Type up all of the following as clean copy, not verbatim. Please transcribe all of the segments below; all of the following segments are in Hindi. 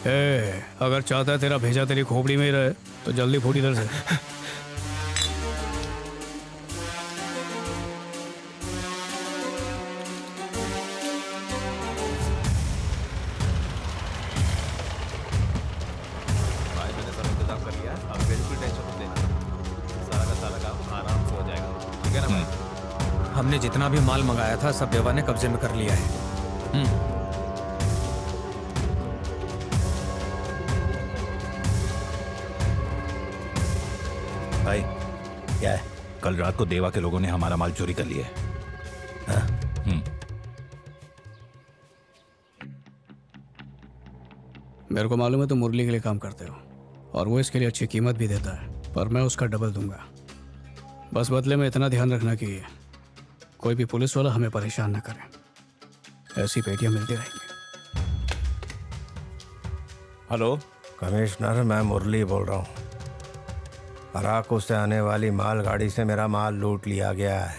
अगर चाहता है तेरा भेजा तेरी खोपड़ी में ही रहे तो जल्दी फूट इधर से। हमने जितना भी माल मंगाया था सब देवा ने कब्जे में कर लिया है। भाई क्या है? कल रात को देवा के लोगों ने हमारा माल चोरी कर लिया है। मेरे को मालूम है तुम मुरली के लिए काम करते हो और वो इसके लिए अच्छी कीमत भी देता है, पर मैं उसका डबल दूंगा। बस बदले में इतना ध्यान रखना कि कोई भी पुलिस वाला हमें परेशान ना करे। ऐसी पेटियां मिलती रहेंगी। हेलो कमिश्नर, मैं मुरली बोल रहा हूँ। अराकू से आने वाली माल गाड़ी से मेरा माल लूट लिया गया है।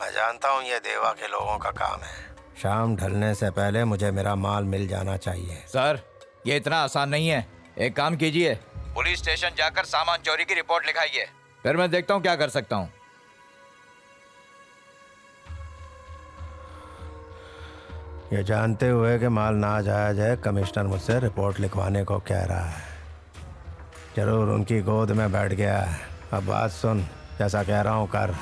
मैं जानता हूँ ये देवा के लोगों का काम है। शाम ढलने से पहले मुझे मेरा माल मिल जाना चाहिए। सर, ये इतना आसान नहीं है। एक काम कीजिए, पुलिस स्टेशन जाकर सामान चोरी की रिपोर्ट लिखाइए, फिर मैं देखता हूँ क्या कर सकता हूँ। ये जानते हुए कि माल नाजायज है, कमिश्नर मुझसे रिपोर्ट लिखवाने को कह रहा है। जरूर उनकी गोद में बैठ गया है। अब बात सुन, जैसा कह रहा हूँ कर।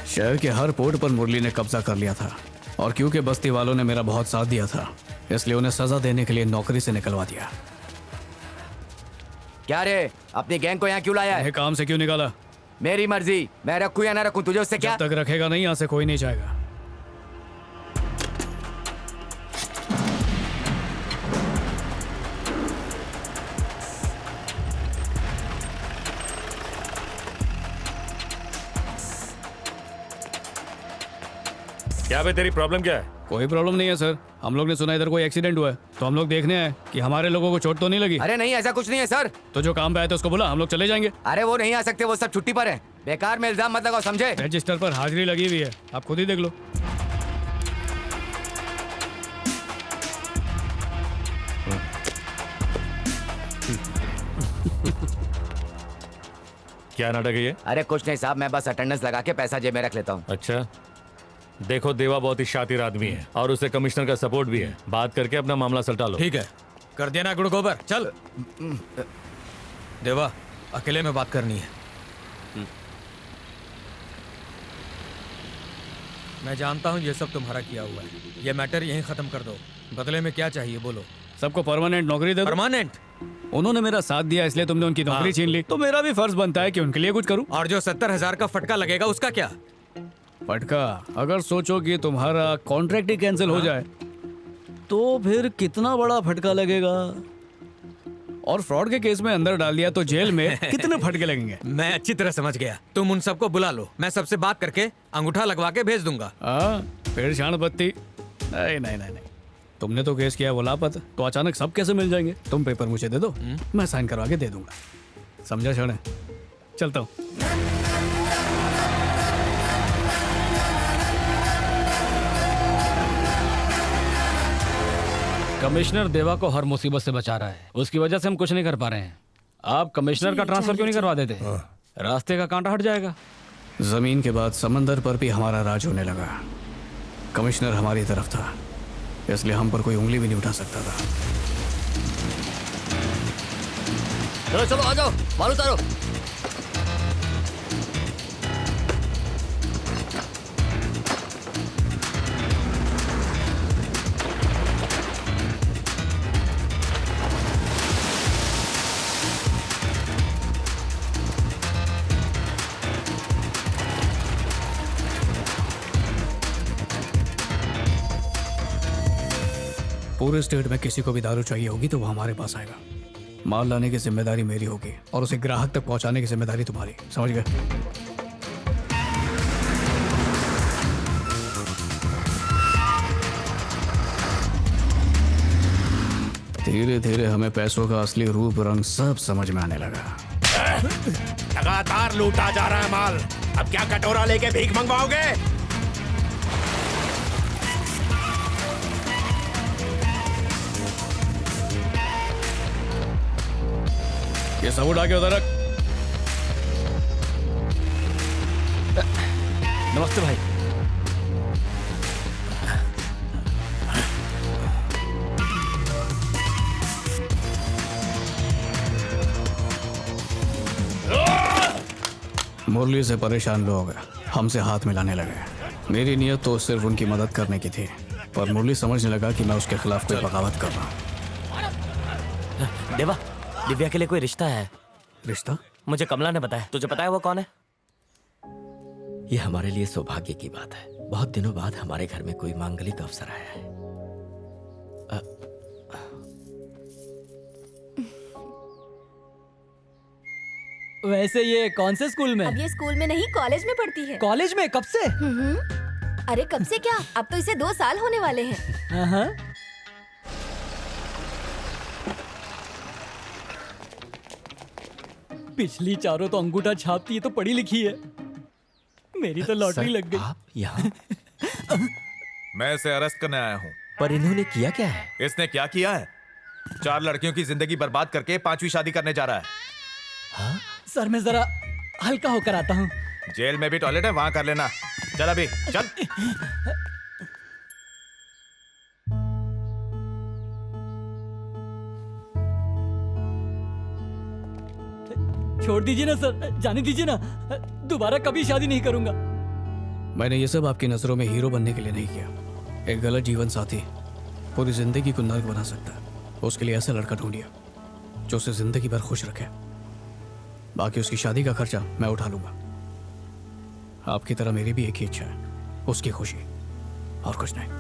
शहर के हर पोर्ट पर मुरली ने कब्जा कर लिया था और क्योंकि बस्ती वालों ने मेरा बहुत साथ दिया था इसलिए उन्हें सजा देने के लिए नौकरी से निकलवा दिया। क्या रे, अपनी गैंग को यहाँ क्यों लाया है? काम से क्यों निकाला? मेरी मर्जी, मैं रखूं या ना रखूं, तुझे उससे क्या? जब तक रखेगा नहीं यहाँ से कोई नहीं जाएगा। क्या बे, तेरी प्रॉब्लम क्या है? कोई प्रॉब्लम नहीं है सर, हम लोग ने सुना इधर कोई एक्सीडेंट हुआ है तो हम लोग देखने आए कि हमारे लोगों को चोट तो नहीं लगी। अरे नहीं, ऐसा कुछ नहीं है सर। तो जो काम पे आए थे उसको बोला, हम लोग चले जाएंगे। अरे वो नहीं आ सकते, वो सब छुट्टी पर है। बेकार में इल्जाम मत लगाओ, समझे? रजिस्टर पर हाजिरी लगी हुई है, आप खुद ही देख लो। क्या नाटक है ये? अरे कुछ नहीं साहब, मैं बस अटेंडेंस लगा के पैसा जेब में रख लेता हूँ। अच्छा, देखो देवा बहुत ही शातिर आदमी है और उसे कमिश्नर का सपोर्ट भी है। बात करके अपना मामला सलटा लो। ठीक है, कर दिया ना गुड़ गोबर। चल देवा, अकेले में बात करनी है। मैं जानता हूँ ये सब तुम्हारा किया हुआ है। ये मैटर यहीं खत्म कर दो। बदले में क्या चाहिए बोलो? सबको परमानेंट नौकरी दे दो। परमानेंट? उन्होंने मेरा साथ दिया इसलिए तुमने उनकी नौकरी छीन ली, तो मेरा भी फर्ज बनता है कि उनके लिए कुछ करूं। और जो 70,000 का फटका लगेगा उसका क्या? फटका? अगर सोचो कि तुम्हारा कॉन्ट्रैक्ट ही कैंसिल हो जाए तो फिर कितना बड़ा फटका लगेगा। और फ्रॉड के केस में अंदर डाल दिया तो जेल में कितने फटके लगेंगे। मैं अच्छी तरह समझ गया। तुम उन सबको बुला लो, मैं सबसे बात करके अंगूठा लगवा के भेज दूंगा। फिर शान बत्ती। नहीं नहीं नहीं नहीं, तुमने तो केस किया वो लापता, तो अचानक सब कैसे मिल जाएंगे? तुम पेपर मुझे दे दो, मैं साइन करवा के दे दूंगा। समझा क्षण? चलता हूँ। कमिश्नर देवा को हर मुसीबत से बचा रहा है, उसकी वजह से हम कुछ नहीं कर पा रहे हैं। आप कमिश्नर का ट्रांसफर क्यों नहीं करवा देते? रास्ते का कांटा हट जाएगा। जमीन के बाद समंदर पर भी हमारा राज होने लगा। कमिश्नर हमारी तरफ था इसलिए हम पर कोई उंगली भी नहीं उठा सकता था। चलो चलो आ जाओ, माल उतारो। पूरे स्टेट में किसी को भी दारू चाहिए होगी तो वो हमारे पास आएगा। माल लाने की जिम्मेदारी मेरी होगी और उसे ग्राहक तक पहुंचाने की जिम्मेदारी तुम्हारी। समझ गए? धीरे धीरे हमें पैसों का असली रूप रंग सब समझ में आने लगा। लगातार लूटा जा रहा है माल। अब क्या कटोरा लेके भीख मंगवाओगे? ये सब उठा के उधर रख। नमस्ते भाई। मुरली से परेशान लोग हमसे हाथ मिलाने लगे। मेरी नीयत तो सिर्फ उनकी मदद करने की थी, पर मुरली समझने लगा कि मैं उसके खिलाफ कोई बगावत कर रहा हूँ। देवा, दिव्या के लिए कोई रिश्ता है। रिश्ता? मुझे कमला ने बताया। तुझे पता है वो कौन है? ये हमारे लिए सौभाग्य की बात है। बहुत दिनों बाद हमारे घर में कोई मांगलिक अवसर आया है। वैसे ये कौन से स्कूल में? अब ये स्कूल में नहीं, कॉलेज में पढ़ती है। कॉलेज में? कब से? अरे कब से क्या, अब तो इसे 2 साल होने वाले हैं। हाँ। पिछली चारों तो अंगूठा छापती है, तो पढ़ी लिखी है। मेरी तो लॉटरी लग गई। आप यहाँ? मैं इसे अरेस्ट करने आया हूँ। पर इन्होंने किया क्या है? इसने क्या किया है? 4 लड़कियों की जिंदगी बर्बाद करके 5वीं शादी करने जा रहा है। हाँ? सर मैं जरा हल्का होकर आता हूँ। जेल में भी टॉयलेट है, वहां कर लेना। चल अभी चल। छोड़ दीजिए ना सर, जाने दीजिए ना। दोबारा कभी शादी नहीं करूंगा। मैंने ये सब आपकी नजरों में हीरो बनने के लिए नहीं किया। एक गलत जीवन साथी पूरी जिंदगी को नर्क बना सकता है। उसके लिए ऐसा लड़का ढूंढिए जो उसे जिंदगी भर खुश रखे। बाकी उसकी शादी का खर्चा मैं उठा लूंगा। आपकी तरह मेरी भी एक ही इच्छा है, उसकी खुशी, और कुछ नहीं।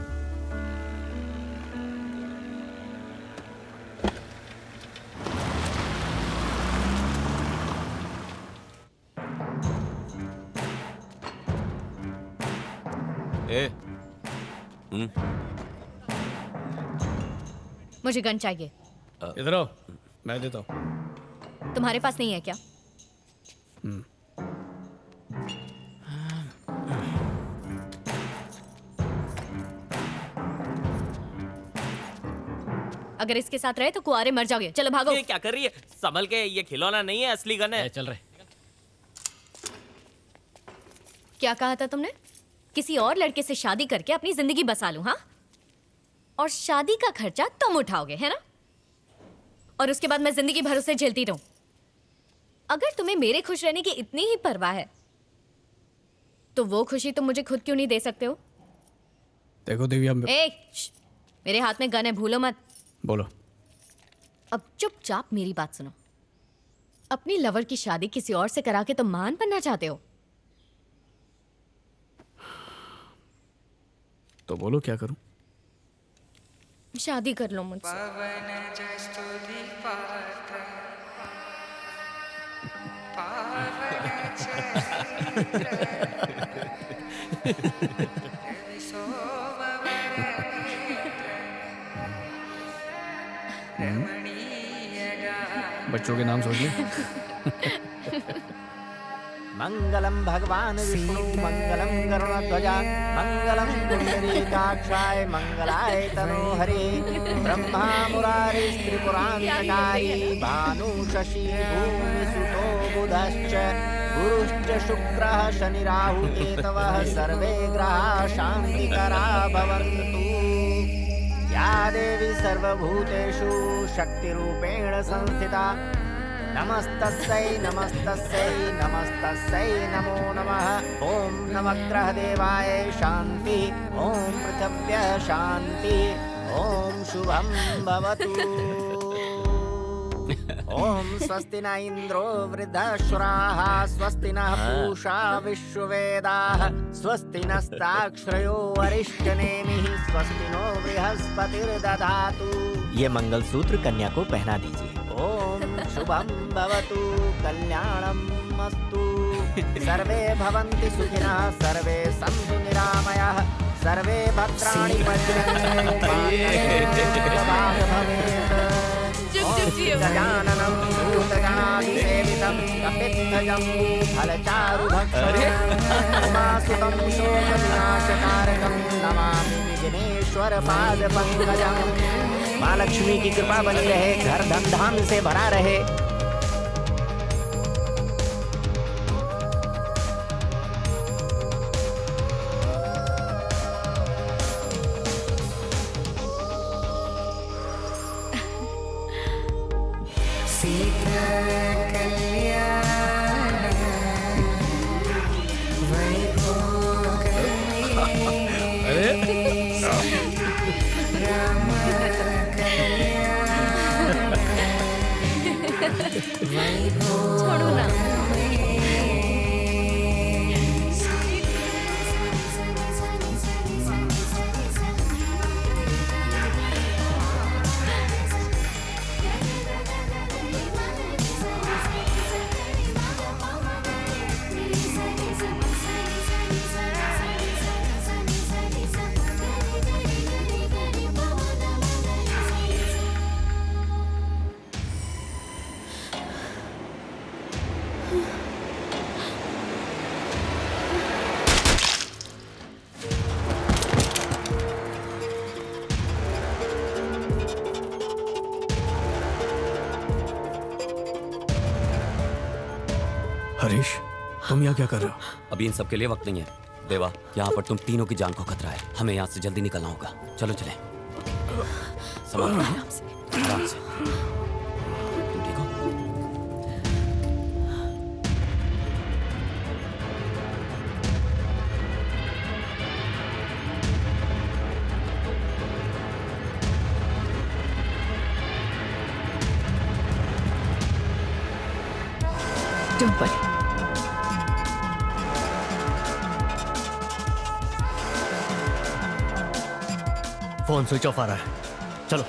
मुझे गन चाहिए। इधर आओ, मैं देता हूँ। तुम्हारे पास नहीं है क्या? अगर इसके साथ रहे तो कुआरे मर जाओगे। चलो भागो। ये क्या कर रही है? संभल के, ये खिलौना नहीं है, असली गन है। चल रहे। क्या कहा था तुमने? किसी और लड़के से शादी करके अपनी जिंदगी बसा लूं, हाँ? और शादी का खर्चा तुम उठाओगे, है ना? और उसके बाद मैं जिंदगी भर उसे झेलती रहूं। अगर तुम्हें मेरे खुश रहने की इतनी ही परवाह है तो वो खुशी तुम मुझे खुद क्यों नहीं दे सकते हो? देखो दिव्या, मेरे हाथ में गन है, भूलो मत। बोलो। अब चुपचाप मेरी बात सुनो। अपनी लवर की शादी किसी और से करा के तुम महान बनना चाहते हो? तो बोलो क्या करूं? शादी कर लो मुझसे। बच्चों के नाम सोच ले। मंगलम भगवान विष्णु मंगलम गरुड़ध्वजा मंगलम पुंडरीकाक्षाय मंगलाय तनोहरे ब्रह्मा मुरारी त्रिपुरान्तकारी भानु शशि भूमि सुतो बुधश्च गुरुश्च शुक्रः शनि राहु केतवः सर्वे ग्रहाः शान्तिकरा भवन्तु। या देवी सर्वभूतेषु शक्तिरूपेण संस्थिता नमस्तस्यै नमस्तस्यै नमस्तस्यै नमो नमः। ओम नवग्रह देवाय शांति, ओम पृथिव्यः शांति, ओम शुभं भवतु। ओम स्वस्ति न इंद्रो वृद्धश्राः स्वस्ति नः पूषा विश्ववेदाः स्वस्ति नस्ताक्षरयो वरिष्ठनेमिः स्वस्ति नो बृहस्पतिर्दधातु। ये मंगलसूत्र कन्या को पहना दीजिए। ओम शुभं भवतु कल्याणं अस्तु। सर्वे भवन्ति सुखिनः सर्वे सन्तु निरामयाः सर्वे भद्राणि पश्यन्तु मा कश्चित् भवेत्। गजाननं भूतगणाधिसेवितं कपित्थजं कपित्थजं फलचारुभक्षणं उमासुतं शोकविनाशकारकं नमामि विघ्नेश्वर पादपङ्कजं। माँ लक्ष्मी की कृपा बनी रहे, घर धन धाम से भरा रहे। छोड़ो ना। हरीश, तुम यहाँ क्या कर रहे हो? अभी इन सब के लिए वक्त नहीं है देवा। यहाँ पर तुम तीनों की जान को खतरा है, हमें यहाँ से जल्दी निकलना होगा। चलो चले। संभाल आराम से। तुम ठीक हो? Don't worry. Phone switch off आ रहा है, चलो।